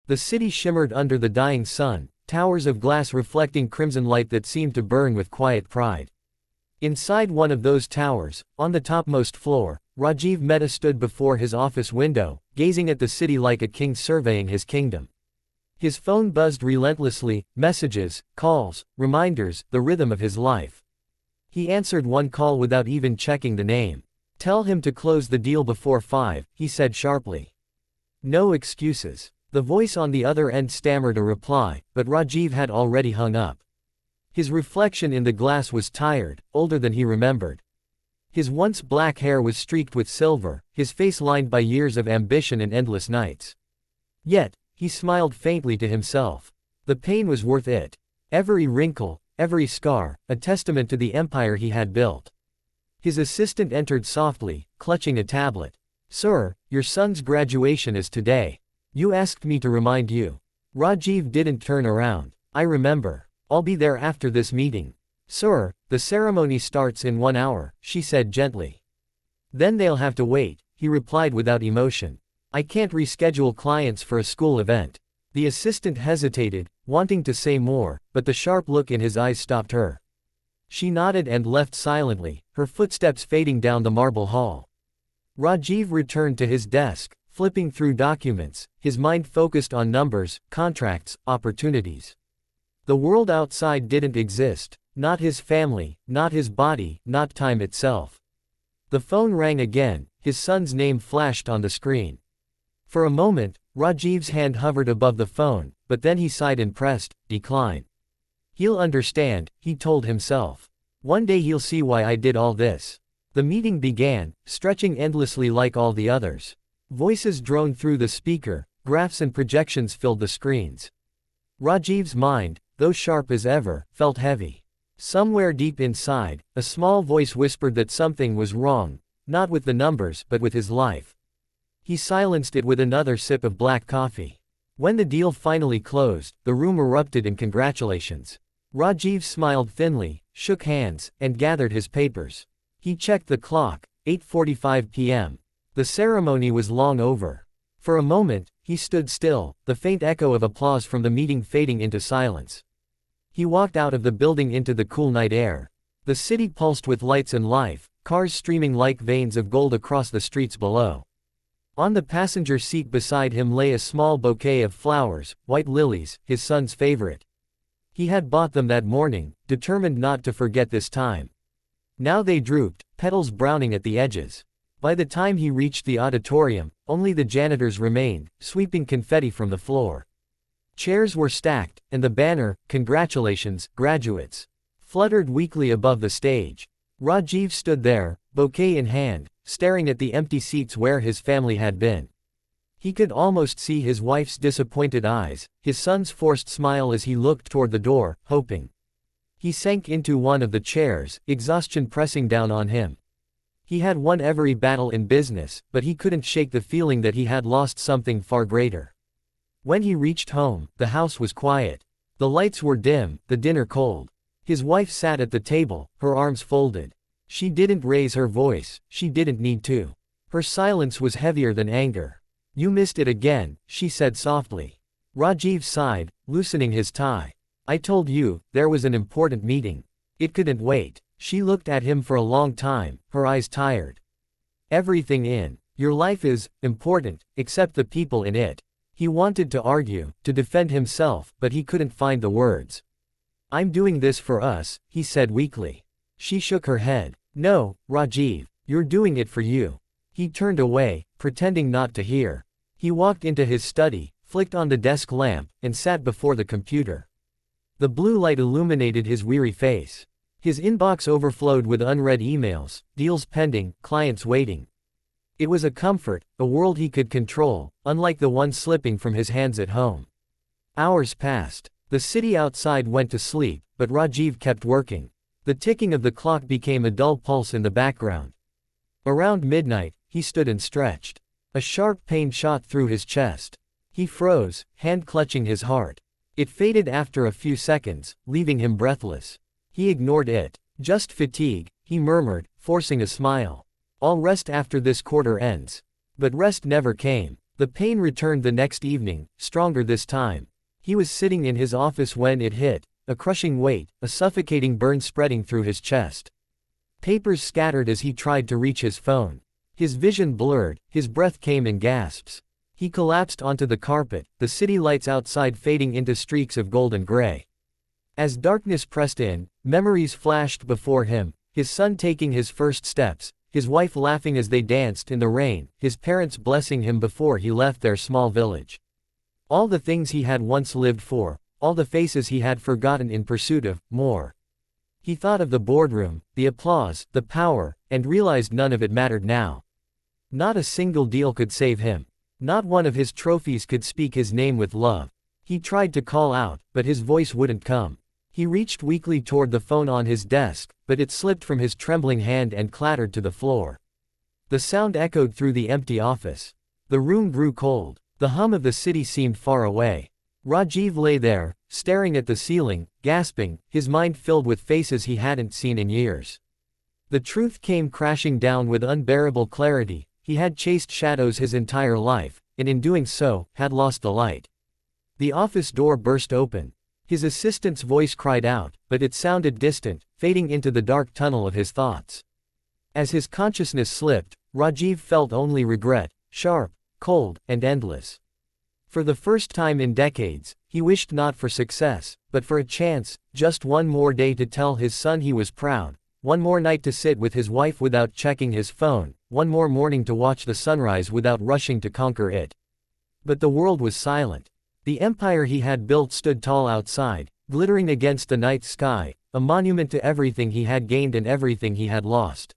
The city shimmered under the dying sun, towers of glass reflecting crimson light that seemed to burn with quiet pride. Inside one of those towers, on the topmost floor, Rajiv Mehta stood before his office window, gazing at the city like a king surveying his kingdom. His phone buzzed relentlessly, messages, calls, reminders, the rhythm of his life. He answered one call without even checking the name. "Tell him to close the deal before 5, he said sharply. "No excuses." The voice on the other end stammered a reply, but Rajiv had already hung up. His reflection in the glass was tired, older than he remembered. His once black hair was streaked with silver, his face lined by years of ambition and endless nights. Yet, he smiled faintly to himself. The pain was worth it. Every wrinkle, every scar, a testament to the empire he had built. His assistant entered softly, clutching a tablet. "Sir, your son's graduation is today. You asked me to remind you." Rajiv didn't turn around. "I remember. I'll be there after this meeting." "Sir, the ceremony starts in 1 hour, she said gently. "Then they'll have to wait," he replied without emotion. "I can't reschedule clients for a school event." The assistant hesitated, wanting to say more, but the sharp look in his eyes stopped her. She nodded and left silently, her footsteps fading down the marble hall. Rajiv returned to his desk, flipping through documents, his mind focused on numbers, contracts, opportunities. The world outside didn't exist, not his family, not his body, not time itself. The phone rang again, his son's name flashed on the screen. For a moment, Rajiv's hand hovered above the phone, but then he sighed and pressed decline. "He'll understand," he told himself. "One day he'll see why I did all this." The meeting began, stretching endlessly like all the others. Voices droned through the speaker, graphs and projections filled the screens. Rajiv's mind, though sharp as ever, felt heavy. Somewhere deep inside, a small voice whispered that something was wrong, not with the numbers but with his life. He silenced it with another sip of black coffee. When the deal finally closed, the room erupted in congratulations. Rajiv smiled thinly, shook hands, and gathered his papers. He checked the clock, 8:45 p.m. The ceremony was long over. For a moment, he stood still, the faint echo of applause from the meeting fading into silence. He walked out of the building into the cool night air. The city pulsed with lights and life, cars streaming like veins of gold across the streets below. On the passenger seat beside him lay a small bouquet of flowers, white lilies, his son's favorite. He had bought them that morning, determined not to forget this time. Now they drooped, petals browning at the edges. By the time he reached the auditorium, only the janitors remained, sweeping confetti from the floor. Chairs were stacked, and the banner, "Congratulations, graduates," fluttered weakly above the stage. Rajiv stood there, bouquet in hand, staring at the empty seats where his family had been. He could almost see his wife's disappointed eyes, his son's forced smile as he looked toward the door, hoping. He sank into one of the chairs, exhaustion pressing down on him. He had won every battle in business, but he couldn't shake the feeling that he had lost something far greater. When he reached home, the house was quiet. The lights were dim, the dinner cold. His wife sat at the table, her arms folded. She didn't raise her voice, she didn't need to. Her silence was heavier than anger. "You missed it again," she said softly. Rajiv sighed, loosening his tie. "I told you, there was an important meeting. It couldn't wait." She looked at him for a long time, her eyes tired. "Everything in your life is important, except the people in it." He wanted to argue, to defend himself, but he couldn't find the words. "I'm doing this for us," he said weakly. She shook her head. "No, Rajiv, you're doing it for you." He turned away, pretending not to hear. He walked into his study, flicked on the desk lamp, and sat before the computer. The blue light illuminated his weary face. His inbox overflowed with unread emails, deals pending, clients waiting. It was a comfort, a world he could control, unlike the one slipping from his hands at home. Hours passed. The city outside went to sleep, but Rajiv kept working. The ticking of the clock became a dull pulse in the background. Around midnight, he stood and stretched. A sharp pain shot through his chest. He froze, hand clutching his heart. It faded after a few seconds, leaving him breathless. He ignored it. "Just fatigue," he murmured, forcing a smile. "I'll rest after this quarter ends." But rest never came. The pain returned the next evening, stronger this time. He was sitting in his office when it hit, a crushing weight, a suffocating burn spreading through his chest. Papers scattered as he tried to reach his phone. His vision blurred, his breath came in gasps. He collapsed onto the carpet, the city lights outside fading into streaks of gold and gray. As darkness pressed in, memories flashed before him, his son taking his first steps, his wife laughing as they danced in the rain, his parents blessing him before he left their small village. All the things he had once lived for, all the faces he had forgotten in pursuit of more. He thought of the boardroom, the applause, the power, and realized none of it mattered now. Not a single deal could save him. Not one of his trophies could speak his name with love. He tried to call out, but his voice wouldn't come. He reached weakly toward the phone on his desk, but it slipped from his trembling hand and clattered to the floor. The sound echoed through the empty office. The room grew cold. The hum of the city seemed far away. Rajiv lay there, staring at the ceiling, gasping, his mind filled with faces he hadn't seen in years. The truth came crashing down with unbearable clarity. He had chased shadows his entire life, and in doing so, had lost the light. The office door burst open. His assistant's voice cried out, but it sounded distant, fading into the dark tunnel of his thoughts. As his consciousness slipped, Rajiv felt only regret, sharp, cold, and endless. For the first time in decades, he wished not for success, but for a chance, just one more day to tell his son he was proud, one more night to sit with his wife without checking his phone, one more morning to watch the sunrise without rushing to conquer it. But the world was silent. The empire he had built stood tall outside, glittering against the night sky, a monument to everything he had gained and everything he had lost.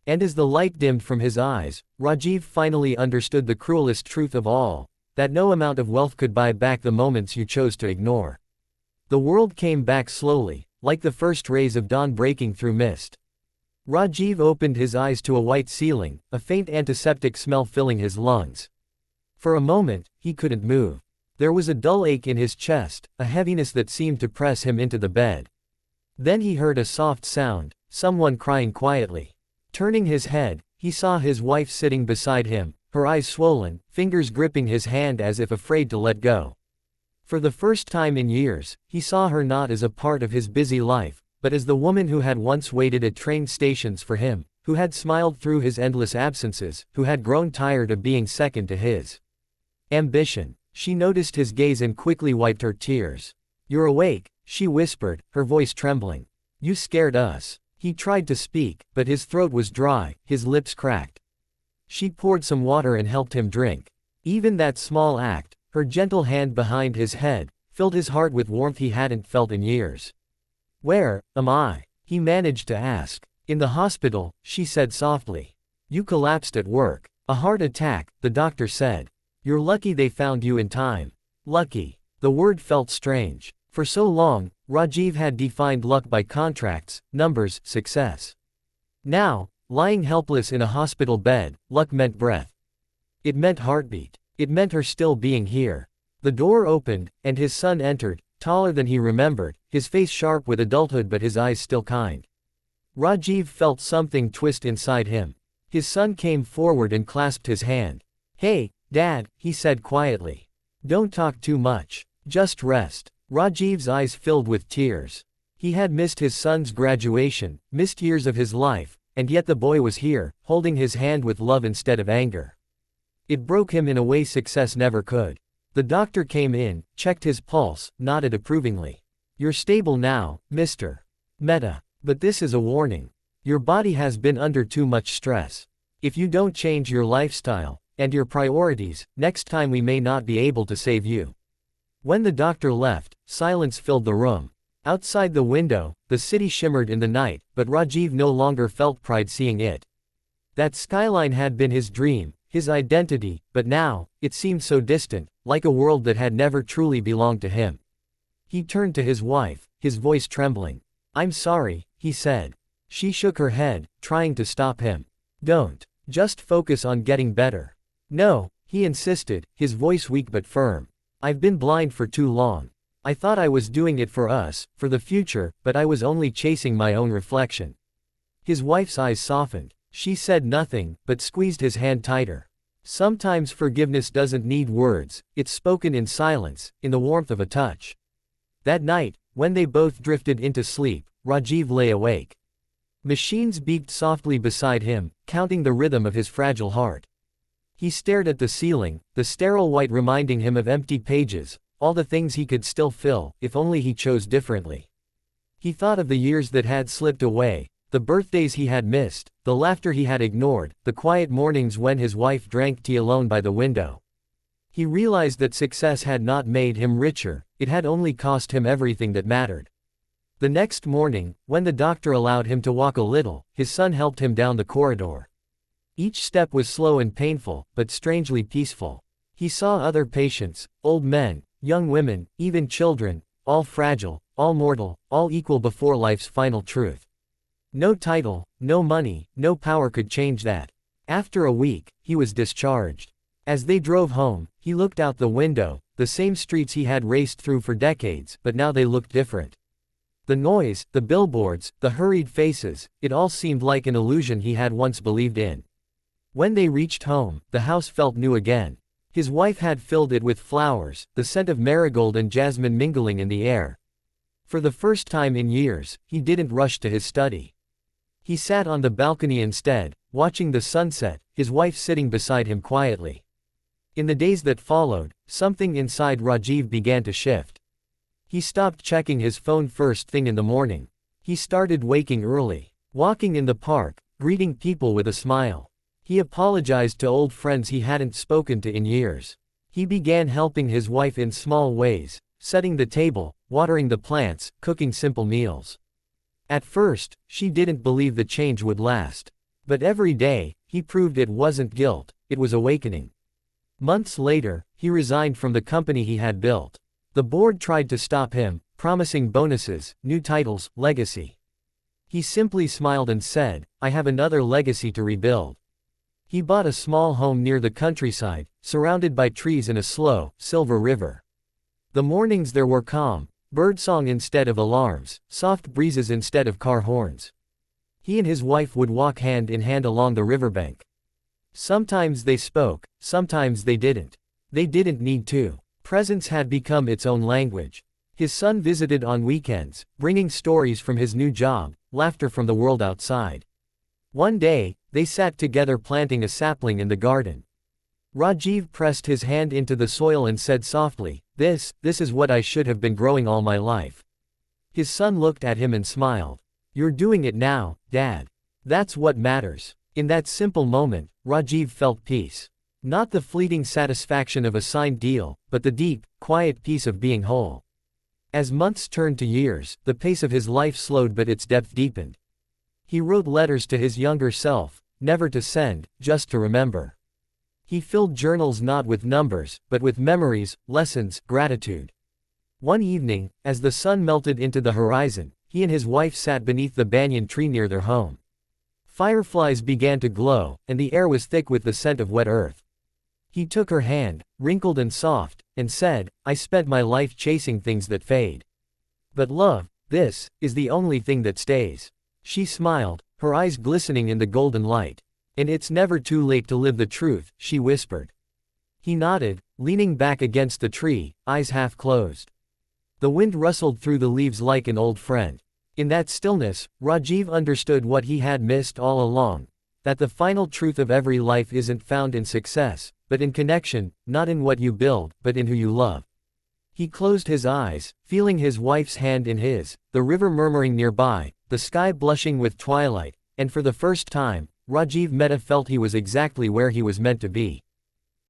And as the light dimmed from his eyes, Rajiv finally understood the cruelest truth of all, that no amount of wealth could buy back the moments you chose to ignore. The world came back slowly, like the first rays of dawn breaking through mist. Rajiv opened his eyes to a white ceiling, a faint antiseptic smell filling his lungs. For a moment, he couldn't move. There was a dull ache in his chest, a heaviness that seemed to press him into the bed. Then he heard a soft sound, someone crying quietly. Turning his head, he saw his wife sitting beside him, her eyes swollen, fingers gripping his hand as if afraid to let go. For the first time in years, he saw her not as a part of his busy life, but as the woman who had once waited at train stations for him, who had smiled through his endless absences, who had grown tired of being second to his ambition. She noticed his gaze and quickly wiped her tears. "You're awake," she whispered, her voice trembling. "You scared us." He tried to speak, but his throat was dry, his lips cracked. She poured some water and helped him drink. Even that small act, her gentle hand behind his head, filled his heart with warmth he hadn't felt in years. "Where am I?" he managed to ask. "In the hospital," she said softly. "You collapsed at work. A heart attack," the doctor said. "You're lucky they found you in time." Lucky. The word felt strange. For so long, Rajiv had defined luck by contracts, numbers, success. Now, lying helpless in a hospital bed, luck meant breath. It meant heartbeat. It meant her still being here. The door opened, and his son entered, taller than he remembered, his face sharp with adulthood but his eyes still kind. Rajiv felt something twist inside him. His son came forward and clasped his hand. "Hey, Dad," he said quietly. "Don't talk too much. Just rest." Rajiv's eyes filled with tears. He had missed his son's graduation, missed years of his life, and yet the boy was here, holding his hand with love instead of anger. It broke him in a way success never could. The doctor came in, checked his pulse, nodded approvingly. "You're stable now, Mr. Mehta. But this is a warning. Your body has been under too much stress. If you don't change your lifestyle and your priorities, next time we may not be able to save you." When the doctor left, silence filled the room. Outside the window, the city shimmered in the night, but Rajiv no longer felt pride seeing it. That skyline had been his dream, his identity, but now, it seemed so distant, like a world that had never truly belonged to him. He turned to his wife, his voice trembling. "I'm sorry," he said. She shook her head, trying to stop him. "Don't. Just focus on getting better." "No," he insisted, his voice weak but firm. "I've been blind for too long. I thought I was doing it for us, for the future, but I was only chasing my own reflection." His wife's eyes softened. She said nothing, but squeezed his hand tighter. Sometimes forgiveness doesn't need words, it's spoken in silence, in the warmth of a touch. That night, when they both drifted into sleep, Rajiv lay awake. Machines beeped softly beside him, counting the rhythm of his fragile heart. He stared at the ceiling, the sterile white reminding him of empty pages, all the things he could still fill, if only he chose differently. He thought of the years that had slipped away, the birthdays he had missed, the laughter he had ignored, the quiet mornings when his wife drank tea alone by the window. He realized that success had not made him richer, it had only cost him everything that mattered. The next morning, when the doctor allowed him to walk a little, his son helped him down the corridor. Each step was slow and painful, but strangely peaceful. He saw other patients, old men, young women, even children, all fragile, all mortal, all equal before life's final truth. No title, no money, no power could change that. After a week, he was discharged. As they drove home, he looked out the window, the same streets he had raced through for decades, but now they looked different. The noise, the billboards, the hurried faces, it all seemed like an illusion he had once believed in. When they reached home, the house felt new again. His wife had filled it with flowers, the scent of marigold and jasmine mingling in the air. For the first time in years, he didn't rush to his study. He sat on the balcony instead, watching the sunset, his wife sitting beside him quietly. In the days that followed, something inside Rajiv began to shift. He stopped checking his phone first thing in the morning. He started waking early, walking in the park, greeting people with a smile. He apologized to old friends he hadn't spoken to in years. He began helping his wife in small ways, setting the table, watering the plants, cooking simple meals. At first, she didn't believe the change would last. But every day, he proved it wasn't guilt, it was awakening. Months later, he resigned from the company he had built. The board tried to stop him, promising bonuses, new titles, legacy. He simply smiled and said, "I have another legacy to rebuild." He bought a small home near the countryside, surrounded by trees and a slow, silver river. The mornings there were calm, birdsong instead of alarms, soft breezes instead of car horns. He and his wife would walk hand in hand along the riverbank. Sometimes they spoke, sometimes they didn't. They didn't need to. Presence had become its own language. His son visited on weekends, bringing stories from his new job, laughter from the world outside. One day, they sat together planting a sapling in the garden. Rajiv pressed his hand into the soil and said softly, This is what I should have been growing all my life." His son looked at him and smiled. "You're doing it now, Dad. That's what matters." In that simple moment, Rajiv felt peace. Not the fleeting satisfaction of a signed deal, but the deep, quiet peace of being whole. As months turned to years, the pace of his life slowed but its depth deepened. He wrote letters to his younger self, never to send, just to remember. He filled journals not with numbers, but with memories, lessons, gratitude. One evening, as the sun melted into the horizon, he and his wife sat beneath the banyan tree near their home. Fireflies began to glow, and the air was thick with the scent of wet earth. He took her hand, wrinkled and soft, and said, "I spent my life chasing things that fade. But love, this, is the only thing that stays." She smiled, her eyes glistening in the golden light. "And it's never too late to live the truth," she whispered. He nodded, leaning back against the tree, eyes half closed. The wind rustled through the leaves like an old friend. In that stillness, Rajiv understood what he had missed all along, that the final truth of every life isn't found in success, but in connection, not in what you build, but in who you love. He closed his eyes, feeling his wife's hand in his, the river murmuring nearby, the sky blushing with twilight, and for the first time, Rajiv Mehta felt he was exactly where he was meant to be.